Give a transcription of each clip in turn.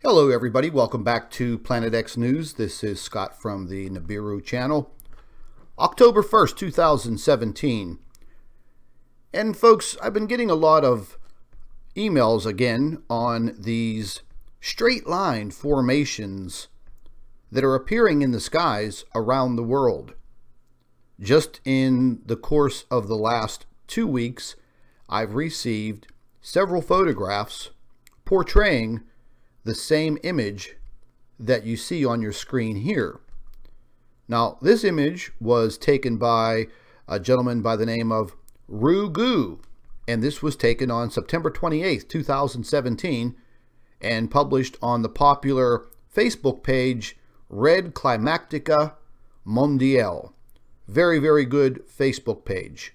Hello everybody, welcome back to Planet X News. This is Scott from the Nibiru channel. October 1st, 2017. And folks, I've been getting a lot of emails again on these straight line formations that are appearing in the skies around the world. Just in the course of the last 2 weeks, I've received several photographs portraying the same image that you see on your screen here. Now, this image was taken by a gentleman by the name of Rugu, and this was taken on September 28th, 2017, and published on the popular Facebook page Red Climactica Mondiale. Very, very good Facebook page.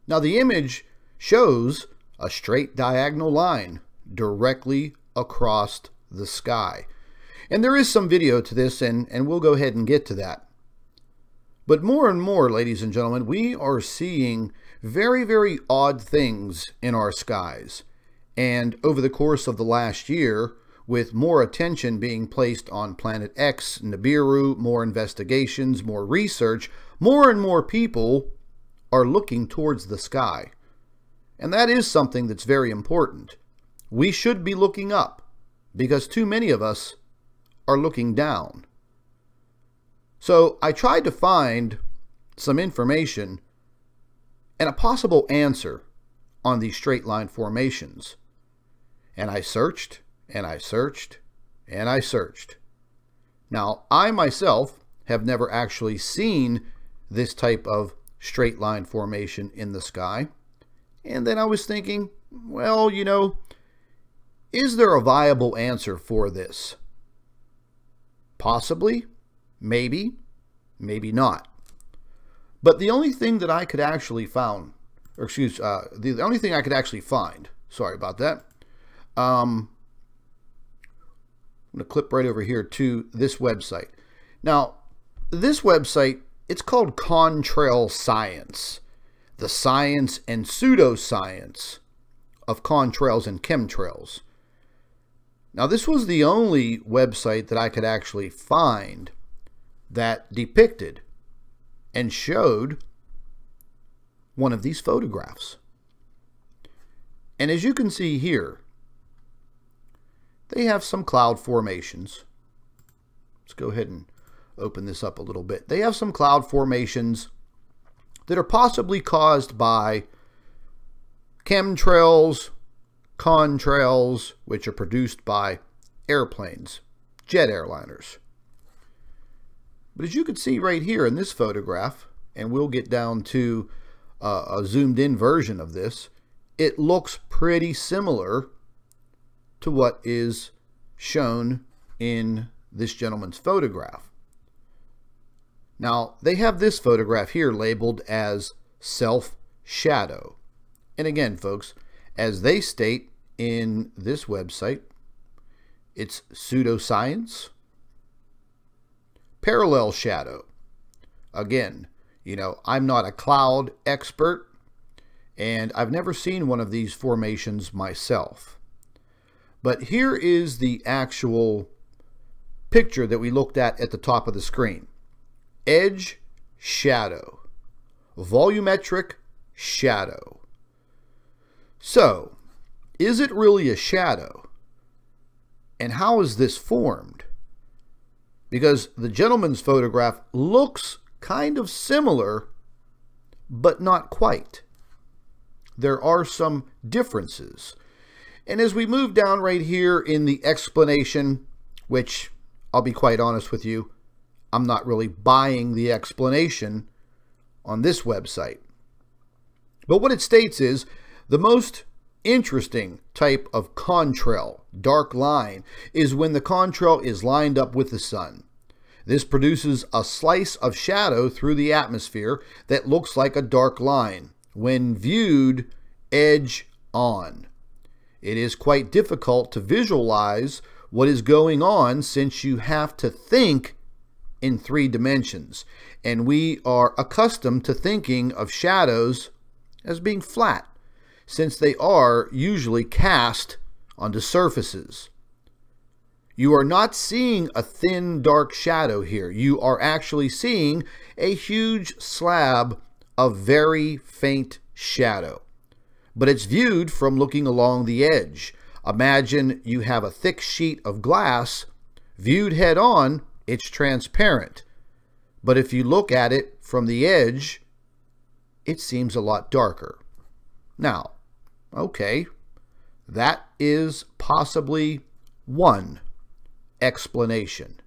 Now, the image shows a straight diagonal line directly across the sky. And there is some video to this, and we'll go ahead and get to that. But more and more, ladies and gentlemen, we are seeing very, very odd things in our skies. And over the course of the last year, with more attention being placed on Planet X, Nibiru, more investigations, more research, more and more people are looking towards the sky. And that is something that's very important. We should be looking up because too many of us are looking down. So I tried to find some information and a possible answer on these straight line formations. And I searched, and I searched, and I searched. Now, I myself have never actually seen this type of straight line formation in the sky. And then I was thinking, well, you know, is there a viable answer for this? Possibly, maybe, maybe not. But the only thing that I could actually find, the only thing I could actually find, sorry about that. I'm going to clip right over here to this website. Now, this website, it's called Contrail Science, the science and pseudoscience of contrails and chemtrails. Now, this was the only website that I could actually find that depicted and showed one of these photographs. And as you can see here, they have some cloud formations. Let's go ahead and open this up a little bit. They have some cloud formations that are possibly caused by chemtrails, contrails, which are produced by airplanes, jet airliners. But as you can see right here in this photograph, and we'll get down to a zoomed in version of this, it looks pretty similar to what is shown in this gentleman's photograph. Now, they have this photograph here labeled as self-shadow. And again, folks, as they state in this website, it's pseudoscience, parallel shadow. Again, you know, I'm not a cloud expert, and I've never seen one of these formations myself. But here is the actual picture that we looked at the top of the screen. Edge shadow, volumetric shadow. So, is it really a shadow? And how is this formed? Because the gentleman's photograph looks kind of similar, but not quite. There are some differences. And as we move down right here in the explanation, which I'll be quite honest with you, I'm not really buying the explanation on this website. But what it states is the most interesting type of contrail, dark line, is when the contrail is lined up with the sun. This produces a slice of shadow through the atmosphere that looks like a dark line when viewed edge on. It is quite difficult to visualize what is going on since you have to think in 3 dimensions, and we are accustomed to thinking of shadows as being flat, since they are usually cast onto surfaces. You are not seeing a thin, dark shadow here. You are actually seeing a huge slab of very faint shadow. But it's viewed from looking along the edge. Imagine you have a thick sheet of glass. Viewed head on, it's transparent. But if you look at it from the edge, it seems a lot darker. Now, okay, that is possibly one explanation.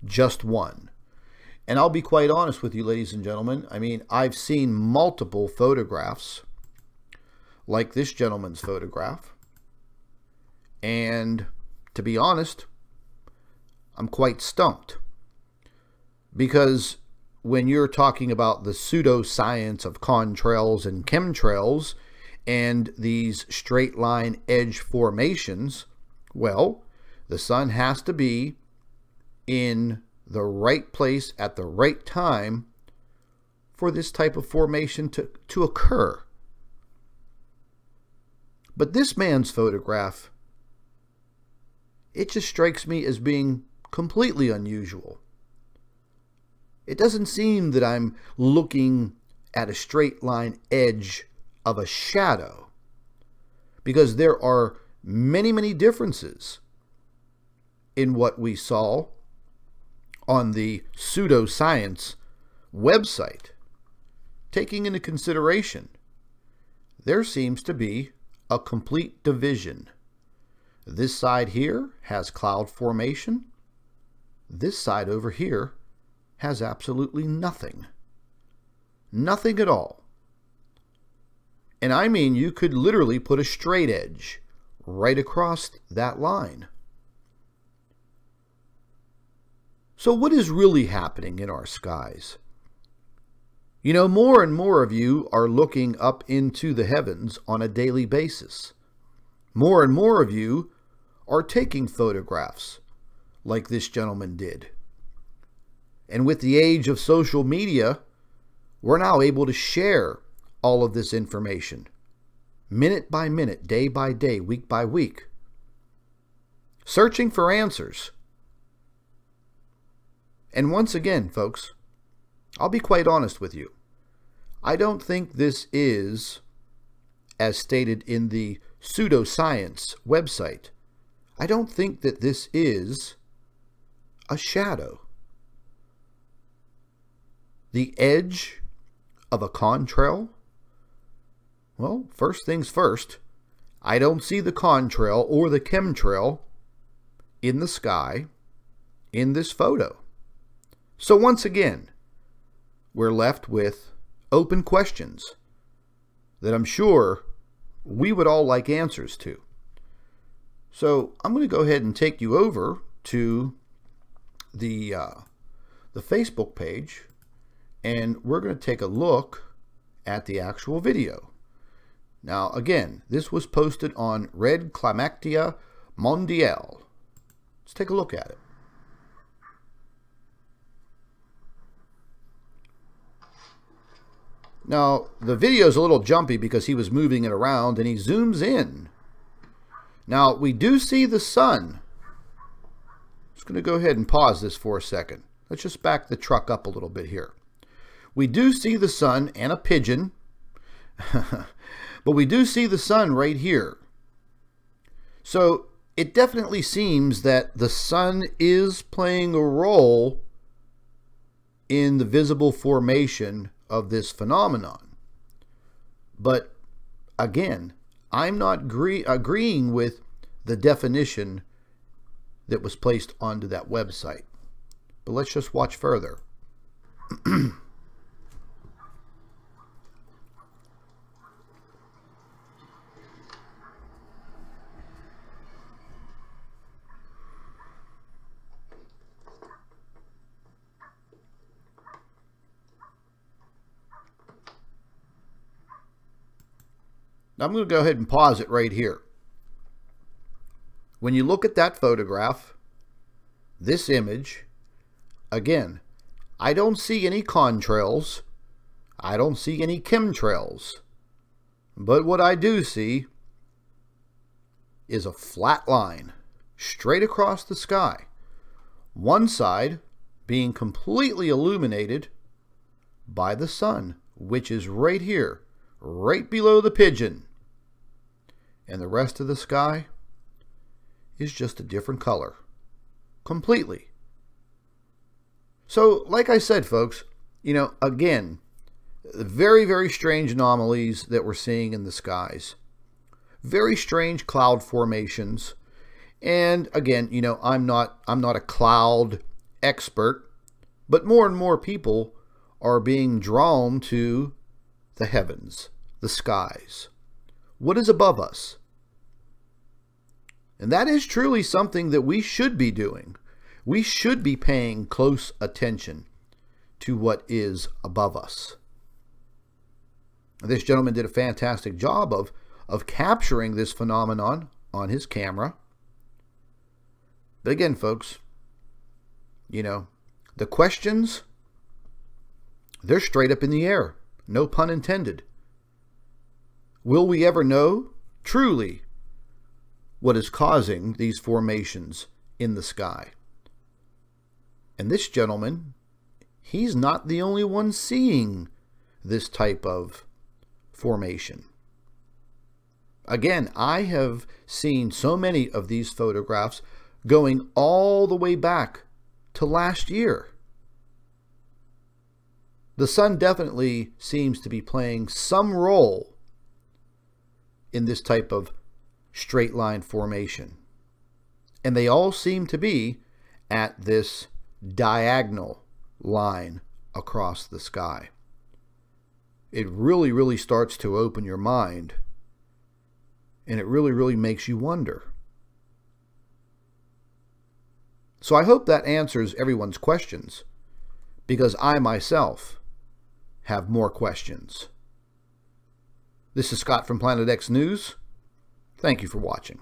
Just one. And I'll be quite honest with you, ladies and gentlemen. I mean, I've seen multiple photographs, like this gentleman's photograph. And to be honest, I'm quite stumped. Because when you're talking about the pseudoscience of contrails and chemtrails and these straight line edge formations, well, the sun has to be in the right place at the right time for this type of formation to occur. But this man's photograph, it just strikes me as being completely unusual. It doesn't seem that I'm looking at a straight line edge of a shadow, because there are many, many differences in what we saw on the pseudoscience website. Taking into consideration, there seems to be a complete division. This side here has cloud formation. This side over here has absolutely nothing. Nothing at all. And I mean, you could literally put a straight edge right across that line. So what is really happening in our skies? You know, more and more of you are looking up into the heavens on a daily basis. More and more of you are taking photographs like this gentleman did. And with the age of social media, we're now able to share all of this information, minute by minute, day by day, week by week, searching for answers. And once again, folks, I'll be quite honest with you. I don't think this is, as stated in the pseudoscience website, I don't think that this is a shadow. The edge of a contrail? Well, first things first, I don't see the contrail or the chemtrail in the sky in this photo. So once again, we're left with open questions that I'm sure we would all like answers to. So I'm going to go ahead and take you over to the Facebook page, and we're going to take a look at the actual video. Now, again, this was posted on Red Climactia Mondiale. Let's take a look at it. Now, the video is a little jumpy because he was moving it around and he zooms in. Now, we do see the sun. Just going to go ahead and pause this for a second. Let's just back the truck up a little bit here. We do see the sun and a pigeon, but we do see the sun right here. So it definitely seems that the sun is playing a role in the visible formation of this phenomenon. But again, I'm not agreeing with the definition that was placed onto that website. But let's just watch further. Now I'm going to go ahead and pause it right here. When you look at that photograph, this image, again, I don't see any contrails. I don't see any chemtrails. But what I do see is a flat line. straight across the sky. One side being completely illuminated by the sun, which is right here, right below the pigeon. And the rest of the sky is just a different color. Completely. So, like I said, folks, again, very, very strange anomalies that we're seeing in the skies. Very strange cloud formations. And again, I'm not a cloud expert, but more and more people are being drawn to the heavens, the skies. What is above us? And that is truly something that we should be doing. We should be paying close attention to what is above us. This gentleman did a fantastic job of capturing this phenomenon on his camera. But again, folks, the questions, they're straight up in the air. No pun intended. Will we ever know truly what is causing these formations in the sky? And this gentleman, he's not the only one seeing this type of formation. Again, I have seen so many of these photographs going all the way back to last year. The sun definitely seems to be playing some role in this type of straight line formation. And they all seem to be at this diagonal line across the sky. It really, really starts to open your mind. And it really, really makes you wonder. So I hope that answers everyone's questions, because I myself have more questions. This is Scott from Planet X News. Thank you for watching.